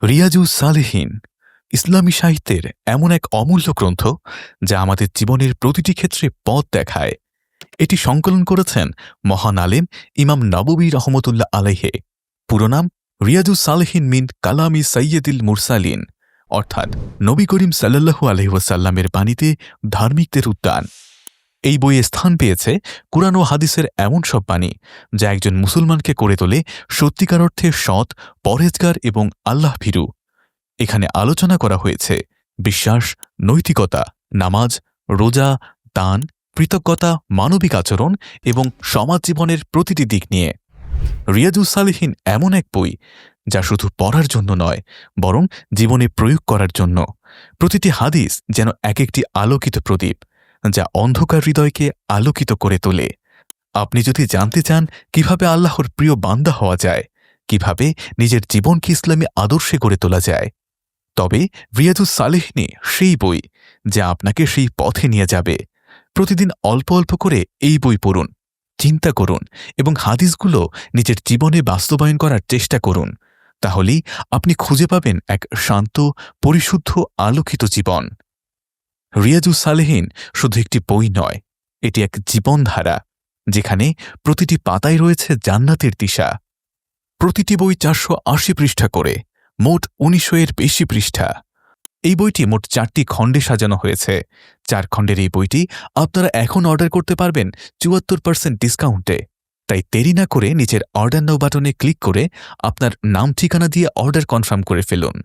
রিয়াজুস সালেহীন ইসলামী সাহিত্যের এমন এক অমূল্য গ্রন্থ যা আমাদের জীবনের প্রতিটি ক্ষেত্রে পথ দেখায়। এটি সংকলন করেছেন মহান আলেম ইমাম নববী রহমতুল্লাহ আলাইহে। পুরো নাম রিয়াজুস সালেহীন মিন কালামি সৈয়দুল মুরসালিন, অর্থাৎ নবী করিম সাল্লাল্লাহু আলাইহি ওয়াসাল্লামের বাণীতে ধার্মিকদের উদ্যান। এই বইয়ে স্থান পেয়েছে কুরআন ও হাদিসের এমন সব বাণী যা একজন মুসলমানকে করে তোলে সত্যিকার অর্থে সৎ, পরহেজগার এবং আল্লাহ ভীরু। এখানে আলোচনা করা হয়েছে বিশ্বাস, নৈতিকতা, নামাজ, রোজা, দান, কৃতজ্ঞতা, মানবিক আচরণ এবং সমাজ জীবনের প্রতিটি দিক নিয়ে। রিয়াজুস সালেহীন এমন এক বই যা শুধু পড়ার জন্য নয়, বরং জীবনে প্রয়োগ করার জন্য। প্রতিটি হাদিস যেন এক একটি আলোকিত প্রদীপ, যা অন্ধকার হৃদয়কে আলোকিত করে তোলে। আপনি যদি জানতে চান কিভাবে আল্লাহর প্রিয় বান্দা হওয়া যায়, কিভাবে নিজের জীবনকে ইসলামী আদর্শে গড়ে তোলা যায়, তবে রিয়াজুস সালেহীন সেই বই যা আপনাকে সেই পথে নিয়ে যাবে। প্রতিদিন অল্প অল্প করে এই বই পড়ুন, চিন্তা করুন এবং হাদিসগুলো নিজের জীবনে বাস্তবায়ন করার চেষ্টা করুন। তাহলেই আপনি খুঁজে পাবেন এক শান্ত, পরিশুদ্ধ, আলোকিত জীবন। রিয়াজুস সালেহীন শুধু একটি বই নয়, এটি এক জীবনধারা যেখানে প্রতিটি পাতায় রয়েছে জান্নাতের দিশা। প্রতিটি বই 480 পৃষ্ঠা করে, মোট 1900-এর বেশি পৃষ্ঠা। এই বইটি মোট 4টি খণ্ডে সাজানো হয়েছে। 4 খণ্ডের এই বইটি আপনারা এখন অর্ডার করতে পারবেন 74% ডিসকাউন্টে। তাই দেরি না করে নিচের অর্ডার নাও বাটনে ক্লিক করে আপনার নাম ঠিকানা দিয়ে অর্ডার কনফার্ম করে ফেলুন।